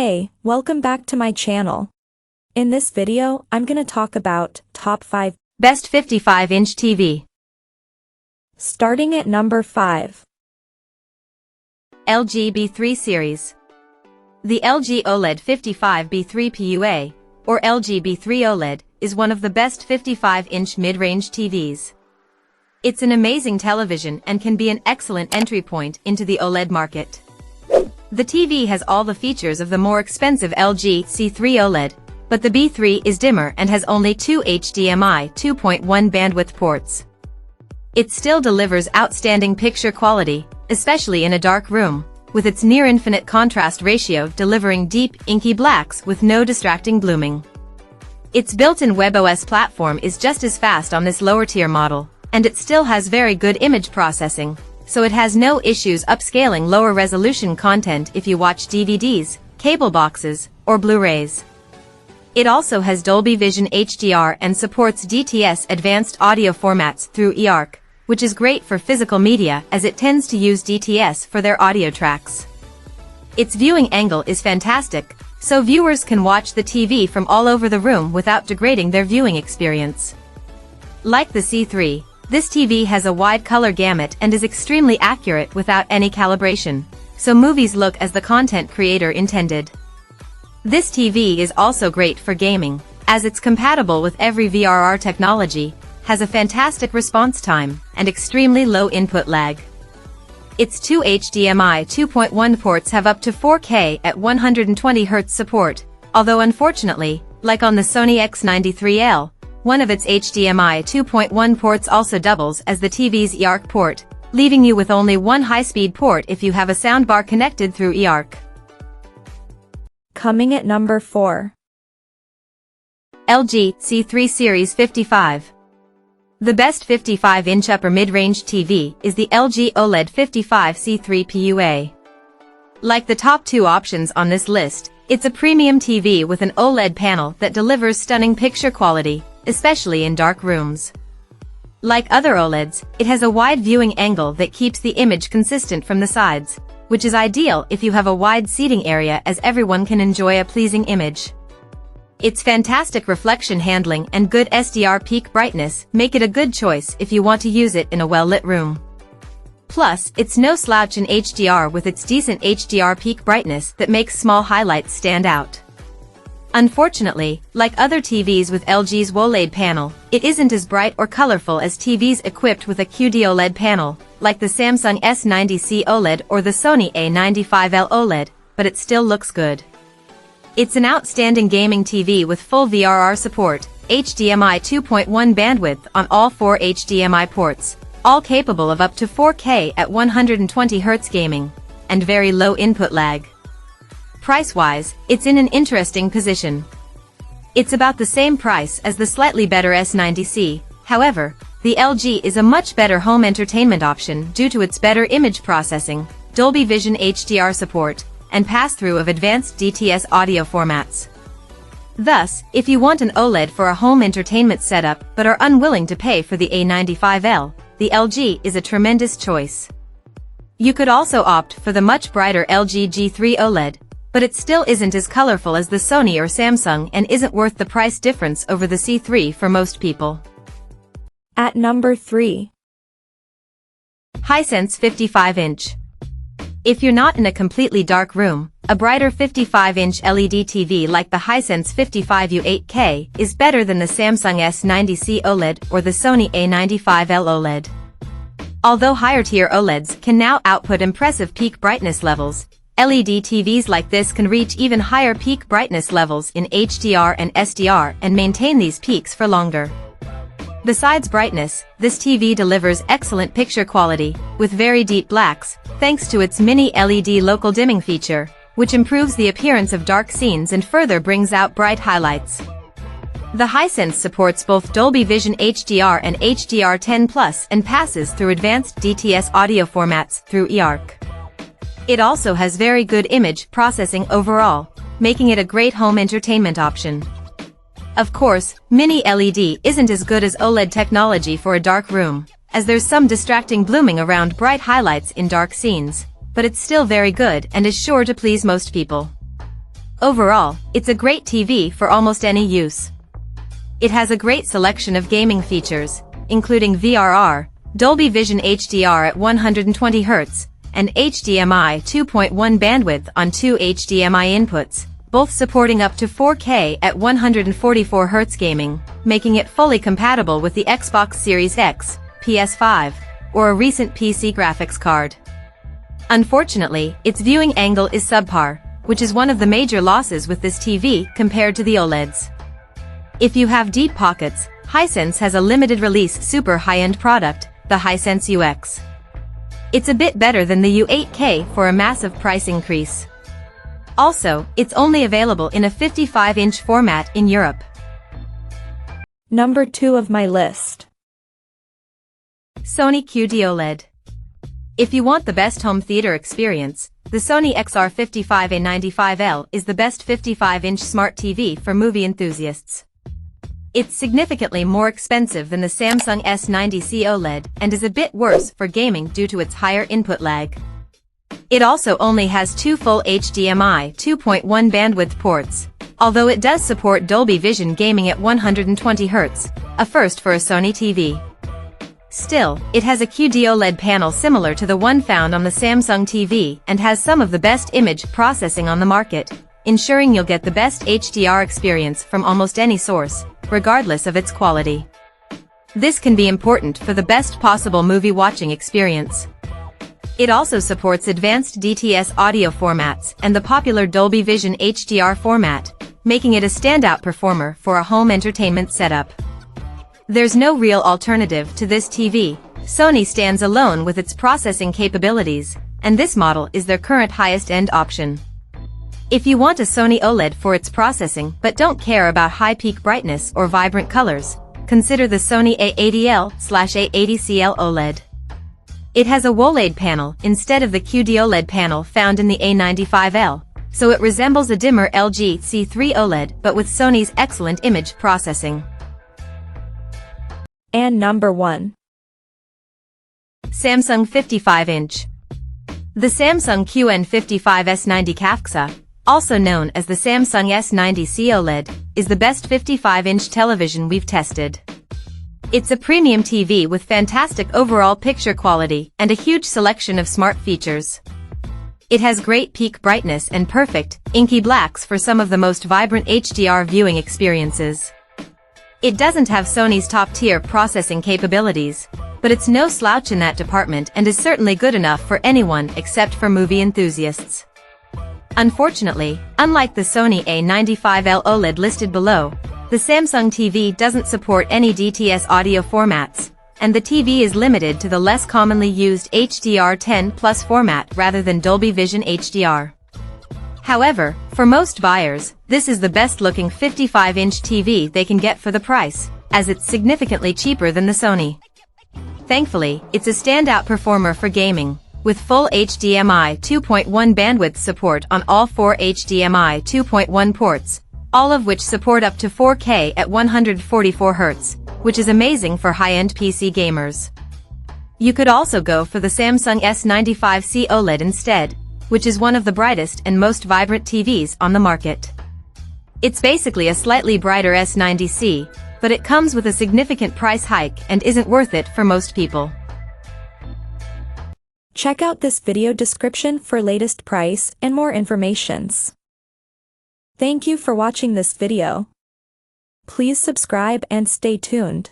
Hey, welcome back to my channel. In this video, I'm gonna talk about top 5 best 55-inch TV. Starting at number 5. LG B3 series. The LG OLED 55B3 PUA, or LG B3 OLED, is one of the best 55-inch mid-range TVs. It's an amazing television and can be an excellent entry point into the OLED market. The TV has all the features of the more expensive LG C3 OLED, but the B3 is dimmer and has only 2 HDMI 2.1 bandwidth ports. It still delivers outstanding picture quality, especially in a dark room, with its near-infinite contrast ratio delivering deep, inky blacks with no distracting blooming. Its built-in WebOS platform is just as fast on this lower-tier model, and it still has very good image processing, so it has no issues upscaling lower-resolution content if you watch DVDs, cable boxes, or Blu-rays. It also has Dolby Vision HDR and supports DTS advanced audio formats through eARC, which is great for physical media as it tends to use DTS for their audio tracks. Its viewing angle is fantastic, so viewers can watch the TV from all over the room without degrading their viewing experience. Like the C3, this TV has a wide color gamut and is extremely accurate without any calibration, so movies look as the content creator intended. This TV is also great for gaming, as it's compatible with every VRR technology, has a fantastic response time, and extremely low input lag. Its 2 HDMI 2.1 ports have up to 4K at 120Hz support, although unfortunately, like on the Sony X93L, one of its HDMI 2.1 ports also doubles as the TV's eARC port, leaving you with only one high-speed port if you have a soundbar connected through eARC. Coming at number 4. LG C3 Series 55. The best 55-inch upper mid-range TV is the LG OLED 55 C3 PUA. Like the top two options on this list, it's a premium TV with an OLED panel that delivers stunning picture quality, especially in dark rooms. Like other OLEDs, it has a wide viewing angle that keeps the image consistent from the sides, which is ideal if you have a wide seating area as everyone can enjoy a pleasing image. Its fantastic reflection handling and good SDR peak brightness make it a good choice if you want to use it in a well-lit room. Plus, it's no slouch in HDR with its decent HDR peak brightness that makes small highlights stand out. Unfortunately, like other TVs with LG's OLED panel, it isn't as bright or colorful as TVs equipped with a QD-OLED panel, like the Samsung S90C OLED or the Sony A95L OLED, but it still looks good. It's an outstanding gaming TV with full VRR support, HDMI 2.1 bandwidth on all 4 HDMI ports, all capable of up to 4K at 120Hz gaming, and very low input lag. Price-wise, it's in an interesting position. It's about the same price as the slightly better S90C, however, the LG is a much better home entertainment option due to its better image processing, Dolby Vision HDR support, and pass-through of advanced DTS audio formats. Thus, if you want an OLED for a home entertainment setup but are unwilling to pay for the A95L, the LG is a tremendous choice. You could also opt for the much brighter LG G3 OLED, but it still isn't as colorful as the Sony or Samsung and isn't worth the price difference over the C3 for most people. At number 3. Hisense 55-inch. If you're not in a completely dark room, a brighter 55-inch LED TV like the Hisense 55U 8K is better than the Samsung S90C OLED or the Sony A95L OLED. Although higher-tier OLEDs can now output impressive peak brightness levels, LED TVs like this can reach even higher peak brightness levels in HDR and SDR and maintain these peaks for longer. Besides brightness, this TV delivers excellent picture quality, with very deep blacks, thanks to its mini LED local dimming feature, which improves the appearance of dark scenes and further brings out bright highlights. The Hisense supports both Dolby Vision HDR and HDR10+ and passes through advanced DTS audio formats through eARC. It also has very good image processing overall, making it a great home entertainment option. Of course, mini LED isn't as good as OLED technology for a dark room, as there's some distracting blooming around bright highlights in dark scenes, but it's still very good and is sure to please most people. Overall, it's a great TV for almost any use. It has a great selection of gaming features, including VRR, Dolby Vision HDR at 120 Hz, and HDMI 2.1 bandwidth on two HDMI inputs, both supporting up to 4K at 144 Hz gaming, making it fully compatible with the Xbox Series X, PS5, or a recent PC graphics card. Unfortunately, its viewing angle is subpar, which is one of the major losses with this TV compared to the OLEDs. If you have deep pockets, Hisense has a limited-release super high-end product, the Hisense UX. It's a bit better than the U8K for a massive price increase. Also, it's only available in a 55-inch format in Europe. Number 2 of my list. Sony QD-OLED. If you want the best home theater experience, the Sony XR55A95L is the best 55-inch smart TV for movie enthusiasts. It's significantly more expensive than the Samsung S90C OLED and is a bit worse for gaming due to its higher input lag. It also only has two full HDMI 2.1 bandwidth ports, although it does support Dolby Vision gaming at 120 Hz, a first for a Sony TV. Still, it has a QD-OLED panel similar to the one found on the Samsung TV and has some of the best image processing on the market, ensuring you'll get the best HDR experience from almost any source, regardless of its quality. This can be important for the best possible movie watching experience. It also supports advanced DTS audio formats and the popular Dolby Vision HDR format, making it a standout performer for a home entertainment setup. There's no real alternative to this TV. Sony stands alone with its processing capabilities, and this model is their current highest-end option. If you want a Sony OLED for its processing but don't care about high peak brightness or vibrant colors, consider the Sony A80L/A80CL OLED. It has a OLED panel instead of the QD-OLED panel found in the A95L, so it resembles a dimmer LG C3 OLED but with Sony's excellent image processing. And number 1. Samsung 55-inch. The Samsung QN55S90 CAFXA, also known as the Samsung S90C OLED, is the best 55-inch television we've tested. It's a premium TV with fantastic overall picture quality and a huge selection of smart features. It has great peak brightness and perfect, inky blacks for some of the most vibrant HDR viewing experiences. It doesn't have Sony's top-tier processing capabilities, but it's no slouch in that department and is certainly good enough for anyone except for movie enthusiasts. Unfortunately, unlike the Sony A95L OLED listed below, the Samsung TV doesn't support any DTS audio formats, and the TV is limited to the less commonly used HDR10+ format rather than Dolby Vision HDR. However, for most buyers, this is the best-looking 55-inch TV they can get for the price, as it's significantly cheaper than the Sony. Thankfully, it's a standout performer for gaming, with full HDMI 2.1 bandwidth support on all four HDMI 2.1 ports, all of which support up to 4K at 144 Hz, which is amazing for high-end PC gamers. You could also go for the Samsung S95C OLED instead, which is one of the brightest and most vibrant TVs on the market. It's basically a slightly brighter S90C, but it comes with a significant price hike and isn't worth it for most people. Check out this video description for latest price and more informations. Thank you for watching this video. Please subscribe and stay tuned.